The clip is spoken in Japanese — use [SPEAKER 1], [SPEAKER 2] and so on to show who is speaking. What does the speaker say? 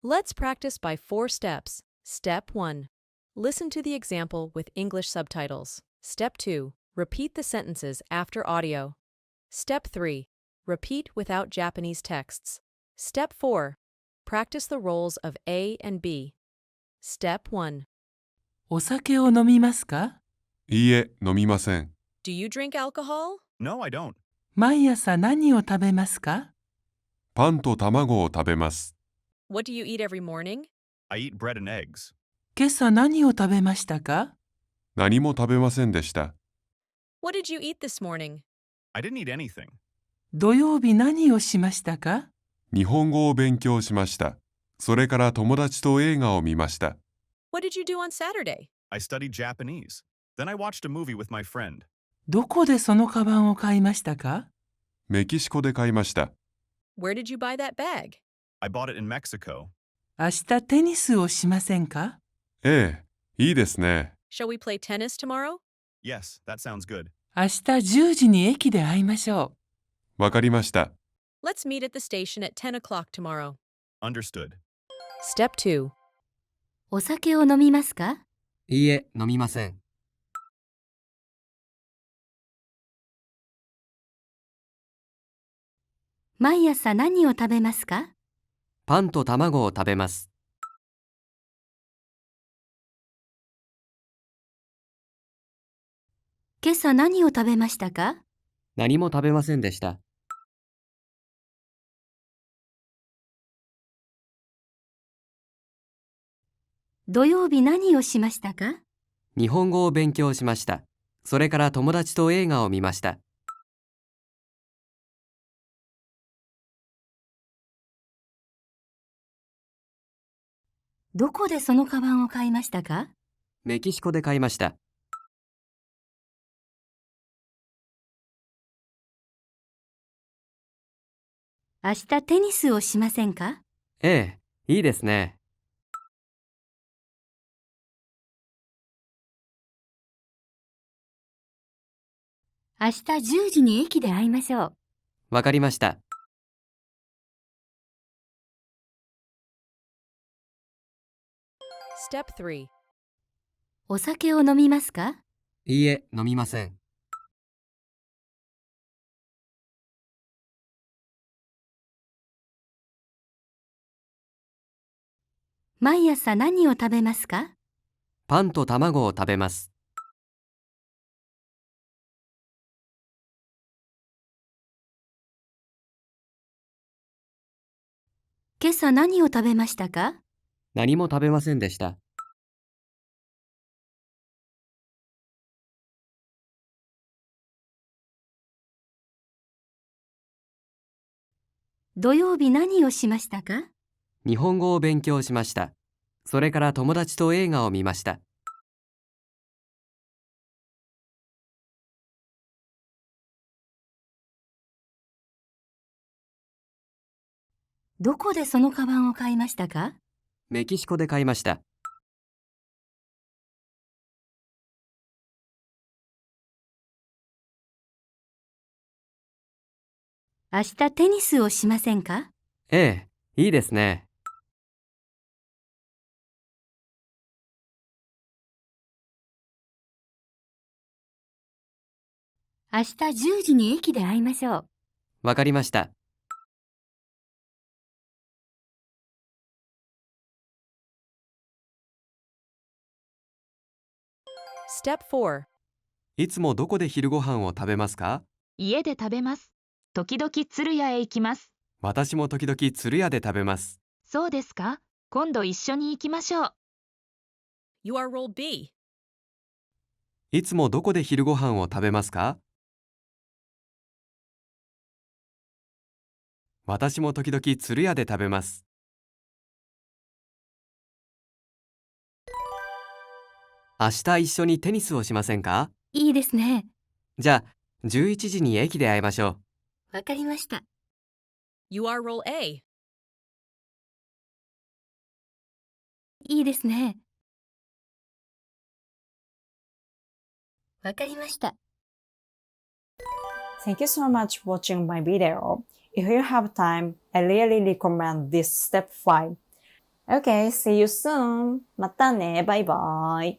[SPEAKER 1] Let's practice by 4 steps. Step 1. Listen to the example with English subtitles. Step 2. Repeat the sentences after audio. Step 3. Repeat without Japanese texts. Step 4. Practice the roles of A and B. Step 1.
[SPEAKER 2] お酒を飲みますか？
[SPEAKER 3] いいえ、飲みません。
[SPEAKER 1] Do you drink alcohol?
[SPEAKER 4] No, I don't.
[SPEAKER 2] 毎朝何を食べますか？
[SPEAKER 3] パンと卵を食べます。
[SPEAKER 1] What do you eat every morning?
[SPEAKER 4] I eat bread and eggs.
[SPEAKER 2] 今朝何を食べましたか？
[SPEAKER 3] 何も食べませんでした。
[SPEAKER 1] What did you eat this morning?
[SPEAKER 4] I didn't eat anything.
[SPEAKER 2] 土曜日何をしましたか？
[SPEAKER 3] 日本語を勉強しました。それから友達と映画を見ました。
[SPEAKER 1] What did you do on Saturday?
[SPEAKER 4] I studied Japanese. Then I watched a movie with my friend.
[SPEAKER 2] どこでそのカバンを買いましたか？
[SPEAKER 3] メキシコで買いました。
[SPEAKER 1] Where did you buy that bag?
[SPEAKER 4] I bought it in Mexico.
[SPEAKER 2] 明日テニスをしませんか？
[SPEAKER 3] ええ、いいですね。
[SPEAKER 1] Shall we play tennis tomorrow?
[SPEAKER 4] Yes, that sounds good.
[SPEAKER 2] 明日10時に駅で会いましょ
[SPEAKER 3] わかりました。
[SPEAKER 1] Let's meet at the station at 10 o'clock tomorrow.
[SPEAKER 4] Understood.
[SPEAKER 1] Step 2.
[SPEAKER 5] お酒を飲みますか？
[SPEAKER 6] いいえ、飲みません。
[SPEAKER 5] 毎朝何を食べますか？
[SPEAKER 6] パンと卵を食べます。
[SPEAKER 5] 今朝何を食べましたか？
[SPEAKER 6] 何も食べませんでした。
[SPEAKER 5] 土曜日何をしましたか？
[SPEAKER 6] 日本語を勉強しました。それから友達と映画を見ました。
[SPEAKER 5] どこでそのカバンを買いましたか？
[SPEAKER 6] メキシコで買いました。
[SPEAKER 5] 明日テニスをしませんか？
[SPEAKER 6] ええ、いいですね。
[SPEAKER 5] 明日10時に駅で会いましょう。
[SPEAKER 6] わかりました。
[SPEAKER 1] Step 3.
[SPEAKER 5] お酒を飲みますか？
[SPEAKER 6] いいえ、飲みません。
[SPEAKER 5] 毎朝何を食べますか？
[SPEAKER 6] パンと卵を食べます。
[SPEAKER 5] 今朝何を食べましたか？
[SPEAKER 6] 何も食べませんでした。
[SPEAKER 5] 土曜日何をしましたか？
[SPEAKER 6] 日本語を勉強しました。それから友達と映画を見ました。
[SPEAKER 5] どこでそのカバンを買いましたか？
[SPEAKER 6] メキシコで買いました。
[SPEAKER 5] 明日テニスをしませんか？
[SPEAKER 6] ええ、いいですね。
[SPEAKER 5] 明日10時に駅で会いましょう。
[SPEAKER 6] わかりました。
[SPEAKER 1] Step 4.
[SPEAKER 6] いつもどこで昼ご飯を食べますか？
[SPEAKER 7] 家で食べます。時々鶴屋へ行きます。
[SPEAKER 6] 私も時々鶴屋で食べます。
[SPEAKER 7] そうですか。今度一緒に行きましょう。
[SPEAKER 1] You are role B.
[SPEAKER 6] いつもどこで昼ご飯を食べますか？私も時々鶴屋で食べます。明日一緒にテニスをしませんか？
[SPEAKER 5] いいですね。
[SPEAKER 6] じゃあ、11時に駅で会いましょう。
[SPEAKER 5] わかりました。
[SPEAKER 1] You are role A.
[SPEAKER 5] いいですね。わかりました。
[SPEAKER 8] Thank you so much for watching my video. If you have time, I really recommend this step 5. Okay, see you soon. またね。バイバイ。